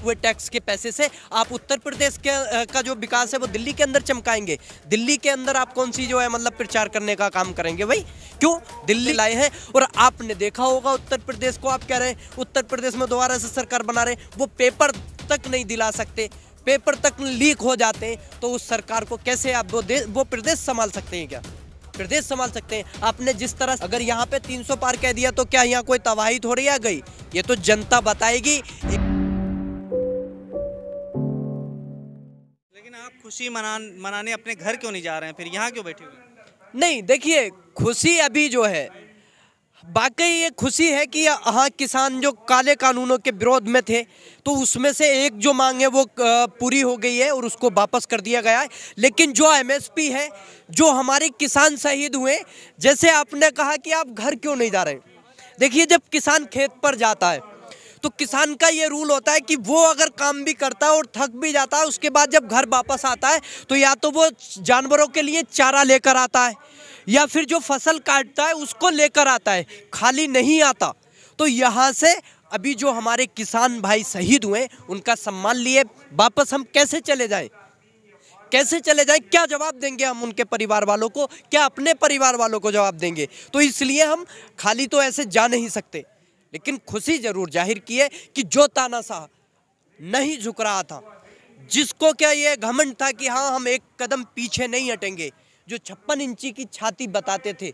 हुए टैक्स के पैसे से आप उत्तर प्रदेश के का जो विकास है वो दिल्ली के अंदर चमकाएंगे। दिल्ली के अंदर आप कौन सी जो है मतलब प्रचार करने का काम करेंगे भाई? क्यों दिल्ली लाए हैं? और आपने देखा होगा उत्तर प्रदेश को, आप कह रहे हैं उत्तर प्रदेश में दोबारा से सरकार बना रहे हैं, वो पेपर तक नहीं दिला सकते, पेपर तक लीक हो जाते हैं, तो उस सरकार को कैसे आप वो प्रदेश संभाल सकते हैं? क्या प्रदेश संभाल सकते हैं? आपने जिस तरह अगर यहाँ पे 300 पार कह दिया तो क्या यहाँ कोई तबाही थोड़ी आ गई? ये तो जनता बताएगी। लेकिन आप खुशी मनाने अपने घर क्यों नहीं जा रहे हैं, फिर यहाँ क्यों बैठे हुए हैं? नहीं देखिए, खुशी अभी जो है वाकई ये खुशी है कि हाँ, किसान जो काले कानूनों के विरोध में थे तो उसमें से एक जो मांग है वो पूरी हो गई है और उसको वापस कर दिया गया है। लेकिन जो एमएसपी है, जो हमारे किसान शहीद हुए, जैसे आपने कहा कि आप घर क्यों नहीं जा रहे, देखिए जब किसान खेत पर जाता है तो किसान का ये रूल होता है कि वो अगर काम भी करता है और थक भी जाता है, उसके बाद जब घर वापस आता है तो या तो वो जानवरों के लिए चारा लेकर आता है या फिर जो फसल काटता है उसको लेकर आता है, खाली नहीं आता। तो यहाँ से अभी जो हमारे किसान भाई शहीद हुए उनका सम्मान लिए वापस हम कैसे चले जाएं? कैसे चले जाएं? क्या जवाब देंगे हम उनके परिवार वालों को? क्या अपने परिवार वालों को जवाब देंगे? तो इसलिए हम खाली तो ऐसे जा नहीं सकते, लेकिन खुशी जरूर जाहिर की है कि जो तानाशाह नहीं झुक रहा था, जिसको क्या ये घमंड था कि हाँ हम एक कदम पीछे नहीं हटेंगे, जो 56 इंची की छाती बताते थे,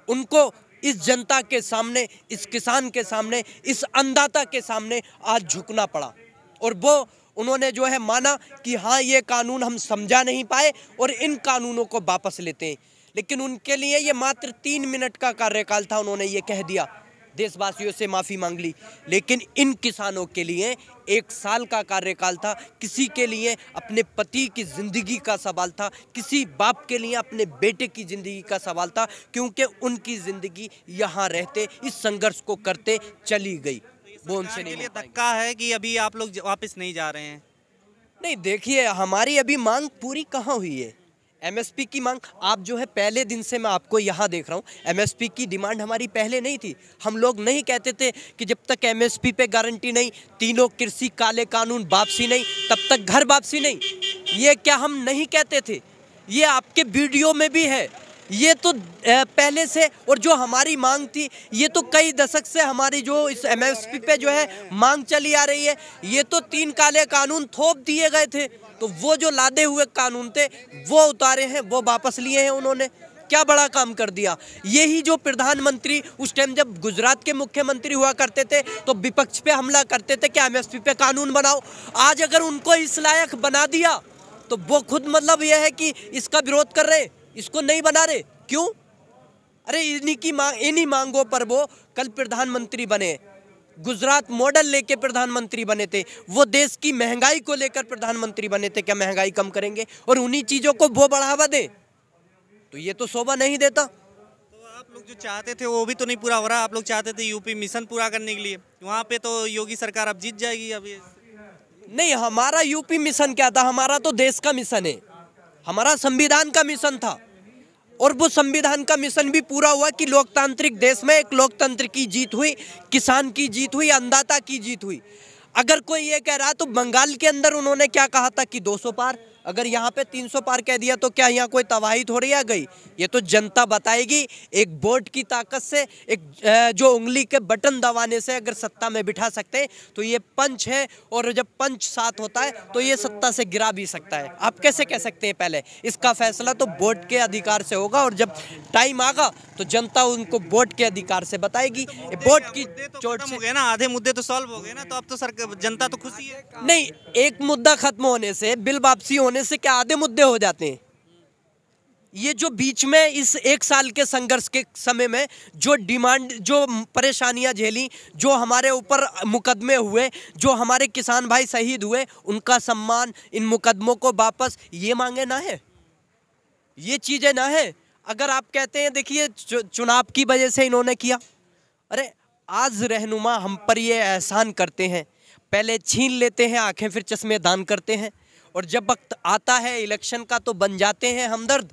उनको इस जनता के सामने, इस किसान के सामने, इस अन्नदाता के सामने आज झुकना पड़ा। और वो उन्होंने जो है माना कि हाँ ये कानून हम समझा नहीं पाए और इन कानूनों को वापस लेते हैं। लेकिन उनके लिए ये मात्र 3 मिनट का कार्यकाल था, उन्होंने ये कह दिया, देशवासियों से माफ़ी मांग ली। लेकिन इन किसानों के लिए 1 साल का कार्यकाल था, किसी के लिए अपने पति की ज़िंदगी का सवाल था, किसी बाप के लिए अपने बेटे की ज़िंदगी का सवाल था, क्योंकि उनकी ज़िंदगी यहाँ रहते इस संघर्ष को करते चली गई। वो उनसे नहीं, धक्का है कि अभी आप लोग वापस नहीं जा रहे हैं। नहीं देखिए, हमारी अभी मांग पूरी कहाँ हुई है? एमएसपी की मांग आप जो है पहले दिन से मैं आपको यहाँ देख रहा हूँ, एमएसपी की डिमांड हमारी पहले नहीं थी। हम लोग नहीं कहते थे कि जब तक एमएसपी पे गारंटी नहीं, तीनों कृषि काले कानून वापसी नहीं, तब तक घर वापसी नहीं। ये क्या हम नहीं कहते थे? ये आपके वीडियो में भी है। ये तो पहले से, और जो हमारी मांग थी ये तो कई दशक से हमारी जो इस एमएसपी पे जो है मांग चली आ रही है। ये तो 3 काले कानून थोप दिए गए थे, तो वो जो लादे हुए कानून थे वो उतारे हैं, वो वापस लिए हैं उन्होंने। क्या बड़ा काम कर दिया। यही जो प्रधानमंत्री उस टाइम जब गुजरात के मुख्यमंत्री हुआ करते थे तो विपक्ष पे हमला करते थे कि एमएसपी पे कानून बनाओ। आज अगर उनको इस लायक बना दिया तो वो खुद मतलब यह है कि इसका विरोध कर रहे, इसको नहीं बना रहे। क्यों? अरे इन्हीं मांगों पर वो कल प्रधानमंत्री बने, गुजरात मॉडल लेके प्रधानमंत्री बने थे, वो देश की महंगाई को लेकर प्रधानमंत्री बने थे। क्या महंगाई कम करेंगे? और उन्हीं चीजों को वो बढ़ावा दें, तो ये तो शोभा नहीं देता। तो आप लोग जो चाहते थे वो भी तो नहीं पूरा हो रहा। आप लोग चाहते थे यूपी मिशन पूरा करने के लिए, वहाँ पे तो योगी सरकार अब जीत जाएगी। अब नहीं, हमारा यूपी मिशन क्या था? हमारा तो देश का मिशन है, हमारा संविधान का मिशन था। और वो संविधान का मिशन भी पूरा हुआ कि लोकतांत्रिक देश में एक लोकतंत्र की जीत हुई, किसान की जीत हुई, अन्नदाता की जीत हुई। अगर कोई ये कह रहा, तो बंगाल के अंदर उन्होंने क्या कहा था कि 200 पार, अगर यहाँ पे 300 पार कह दिया तो क्या यहाँ कोई तबाही थोड़ी आ गई? ये तो जनता बताएगी। एक वोट की ताकत से, एक जो उंगली के बटन दबाने से अगर सत्ता में बिठा सकते हैं तो ये पंच है, और जब पंच साथ होता है तो ये सत्ता से गिरा भी सकता है। आप कैसे कह सकते हैं? पहले इसका फैसला तो वोट के अधिकार से होगा, और जब टाइम आगा तो जनता उनको वोट के अधिकार से बताएगी। वोट की चोट से हो गए ना, आधे मुद्दे तो सॉल्व हो गए ना, तो अब तो सरकार जनता तो खुशी है। नहीं, एक मुद्दा खत्म होने से, बिल वापसी होने से क्या आधे मुद्दे हो जाते हैं? ये जो बीच में इस 1 साल के संघर्ष के समय में जो डिमांड, जो परेशानियां झेली, जो हमारे ऊपर मुकदमे हुए, जो हमारे किसान भाई शहीद हुए, उनका सम्मान, इन मुकदमों को वापस, ये मांगे ना है, ये चीजें ना है। अगर आप कहते हैं देखिए चुनाव की वजह से इन्होंने किया, अरे आज रहनुमा हम पर ये एहसान करते हैं, पहले छीन लेते हैं आंखें, फिर चश्मे दान करते हैं, और जब वक्त आता है इलेक्शन का तो बन जाते हैं हमदर्द।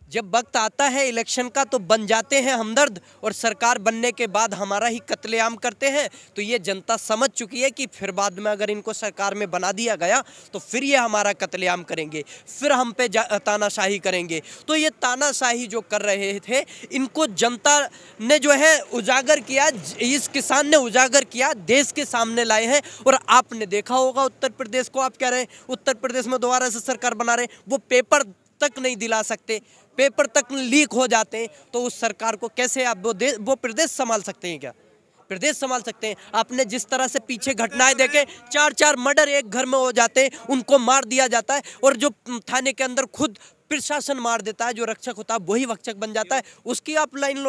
जब वक्त आता है इलेक्शन का तो बन जाते हैं हमदर्द, और सरकार बनने के बाद हमारा ही कत्लेआम करते हैं। तो ये जनता समझ चुकी है कि फिर बाद में अगर इनको सरकार में बना दिया गया तो फिर ये हमारा कत्लेआम करेंगे, फिर हम पे तानाशाही करेंगे। तो ये तानाशाही जो कर रहे थे, इनको जनता ने जो है उजागर किया, इस किसान ने उजागर किया, देश के सामने लाए हैं। और आपने देखा होगा उत्तर प्रदेश को, आप कह रहे हैं उत्तर प्रदेश में दोबारा से सरकार बना रहे हैं, वो पेपर तक नहीं दिला सकते, पेपर तक लीक हो जाते हैं। तो उस सरकार को कैसे आप वो प्रदेश संभाल सकते हैं? क्या प्रदेश संभाल सकते हैं? आपने जिस तरह से पीछे घटनाएं देखे, 4-4 मर्डर एक घर में हो जाते हैं, उनको मार दिया जाता है, और जो थाने के अंदर खुद प्रशासन मार देता है, जो रक्षक होता है वही भक्षक बन जाता है। उसकी आप लॉ एंड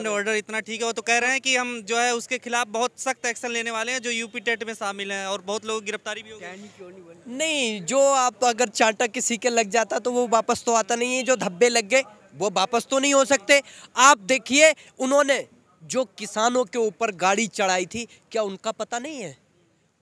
ऑर्डर इतना ठीक है। वो तो कह रहे हैं कि हम जो है उसके खिलाफ बहुत सख्त एक्शन लेने वाले हैं, जो यूपी टेट में शामिल हैं, और बहुत लोगों की गिरफ्तारी भी होगी। नहीं, जो आप अगर चांटा किसी के लग जाता तो वो वापस तो आता नहीं है, जो धब्बे लग गए वो वापस तो नहीं हो सकते। आप देखिए, उन्होंने जो किसानों के ऊपर गाड़ी चढ़ाई थी, क्या उनका पता नहीं है?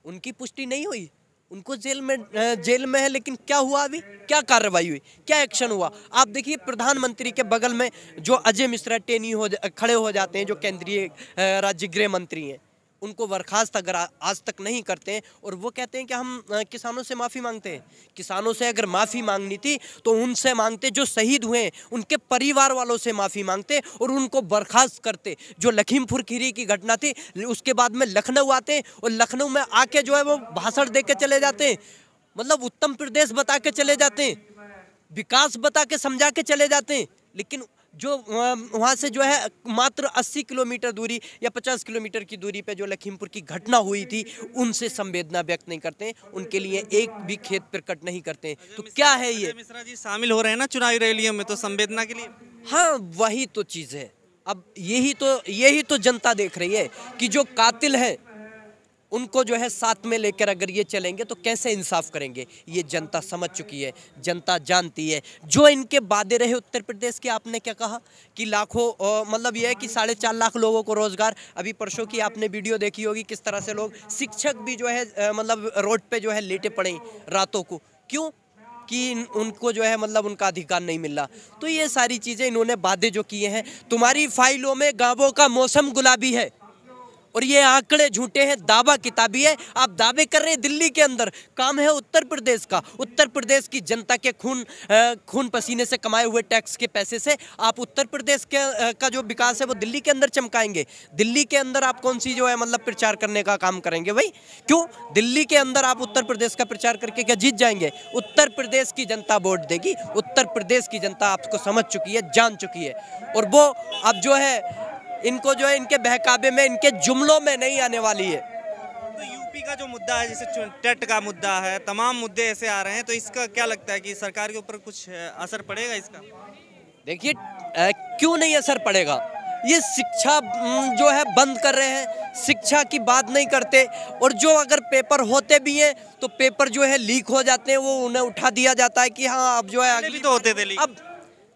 उनकी पुष्टि नहीं हुई, उनको जेल में है, लेकिन क्या हुआ? अभी क्या कार्रवाई हुई, क्या एक्शन हुआ? आप देखिए, प्रधानमंत्री के बगल में जो अजय मिश्रा टेनी खड़े हो जाते हैं, जो केंद्रीय राज्य गृह मंत्री हैं, उनको बर्खास्त अगर आज तक नहीं करते हैं, और वो कहते हैं कि हम किसानों से माफ़ी मांगते हैं। किसानों से अगर माफ़ी मांगनी थी तो उनसे मांगते, जो शहीद हुए हैं उनके परिवार वालों से माफ़ी मांगते और उनको बर्खास्त करते। जो लखीमपुर खीरी की घटना थी, उसके बाद में लखनऊ आते हैं, और लखनऊ में आके जो है वो भाषण दे के चले जाते हैं, मतलब उत्तम प्रदेश बता के चले जाते हैं, विकास बता के समझा के चले जाते हैं। लेकिन जो वहाँ से जो है मात्र 80 किलोमीटर दूरी या 50 किलोमीटर की दूरी पे जो लखीमपुर की घटना हुई थी, उनसे संवेदना व्यक्त नहीं करते हैं, उनके लिए एक भी खेत प्रकट नहीं करते हैं। तो क्या है ये? मिश्रा जी शामिल हो रहे हैं ना चुनावी रैलियों में, तो संवेदना के लिए। हाँ, वही तो चीज़ है। अब यही तो जनता देख रही है कि जो कातिल है उनको जो है साथ में लेकर अगर ये चलेंगे तो कैसे इंसाफ करेंगे। ये जनता समझ चुकी है, जनता जानती है। जो इनके वादे रहे उत्तर प्रदेश के, आपने क्या कहा कि लाखों, मतलब ये है कि 4.5 लाख लोगों को रोजगार। अभी परसों की आपने वीडियो देखी होगी, किस तरह से लोग, शिक्षक भी जो है मतलब रोड पे जो है लेटे पड़े रातों को। क्यों? कि उनको जो है मतलब उनका अधिकार नहीं मिल रहा। तो ये सारी चीज़ें इन्होंने वादे जो किए हैं, तुम्हारी फाइलों में गाँवों का मौसम गुलाबी है, और ये आंकड़े झूठे हैं, दावा किताबी है। आप दावे कर रहे हैं दिल्ली के अंदर, काम है उत्तर प्रदेश का। उत्तर प्रदेश की जनता के खून पसीने से कमाए हुए टैक्स के पैसे से आप उत्तर प्रदेश का जो विकास है वो दिल्ली के अंदर चमकाएंगे। दिल्ली के अंदर आप कौन सी जो है मतलब प्रचार करने का काम करेंगे भाई? क्यों? दिल्ली के अंदर आप उत्तर प्रदेश का प्रचार करके क्या जीत जाएंगे? उत्तर प्रदेश की जनता वोट देगी। उत्तर प्रदेश की जनता आपको समझ चुकी है, जान चुकी है, और वो अब जो है इनको जो है इनके बहकावे में, इनके जुमलों में नहीं आने वाली है। तो यूपी का जो मुद्दा है, जैसे टेट का मुद्दा है, तमाम मुद्दे ऐसे आ रहे हैं, तो इसका क्या लगता है कि सरकार के ऊपर कुछ असर पड़ेगा इसका? देखिए, क्यों नहीं असर पड़ेगा? ये शिक्षा जो है बंद कर रहे हैं, शिक्षा की बात नहीं करते, और जो अगर पेपर होते भी हैं तो पेपर जो है लीक हो जाते हैं, वो उन्हें उठा दिया जाता है कि हाँ अब जो है अगली भी तो होते थे लीक। अब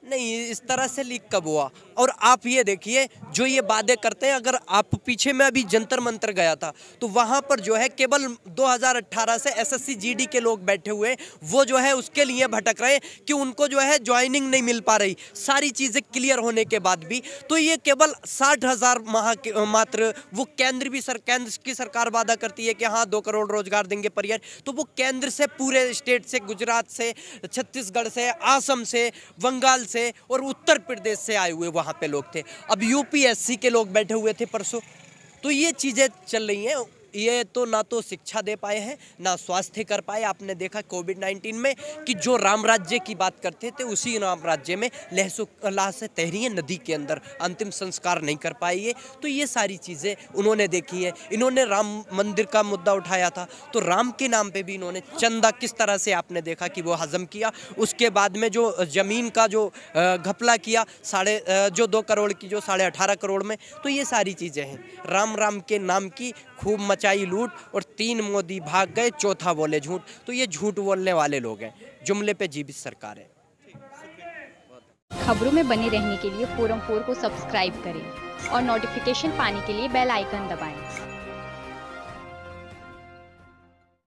नहीं, इस तरह से लीक कब हुआ? और आप ये देखिए, जो ये वादे करते हैं, अगर आप पीछे में अभी जंतर मंतर गया था तो वहाँ पर जो है केवल 2018 से SSC GD के लोग बैठे हुए, वो जो है उसके लिए भटक रहे हैं कि उनको जो है ज्वाइनिंग नहीं मिल पा रही, सारी चीज़ें क्लियर होने के बाद भी। तो ये केवल 60,000 मात्र वो केंद्र की सरकार वादा करती है कि हाँ 2 करोड़ रोजगार देंगे पर ईयर। तो वो केंद्र से, पूरे स्टेट से, गुजरात से, छत्तीसगढ़ से, आसम से, बंगाल से और उत्तर प्रदेश से आए हुए वहाँ पे लोग थे। अब UPSC के लोग बैठे हुए थे परसों। तो ये चीज़ें चल रही हैं। ये तो ना तो शिक्षा दे पाए हैं, ना स्वास्थ्य कर पाए। आपने देखा कोविड-19 में कि जो राम राज्य की बात करते थे, उसी राम राज्य में लहसुल्लाह से तहरीर नदी के अंदर अंतिम संस्कार नहीं कर पाए। तो ये सारी चीज़ें उन्होंने देखी है। इन्होंने राम मंदिर का मुद्दा उठाया था, तो राम के नाम पे भी इन्होंने चंदा किस तरह से आपने देखा कि वो हजम किया। उसके बाद में जो ज़मीन का जो घपला किया, 2 करोड़ की जो 18.5 करोड़ में। तो ये सारी चीज़ें हैं। राम के नाम की खूब मचाई लूट, और 3 मोदी भाग गए, चौथा बोले झूठ। तो ये झूठ बोलने वाले लोग हैं, जुमले पे जीवित सरकार है। खबरों में बने रहने के लिए फोरम 4 को सब्सक्राइब करें और नोटिफिकेशन पाने के लिए बेल आइकन दबाएं।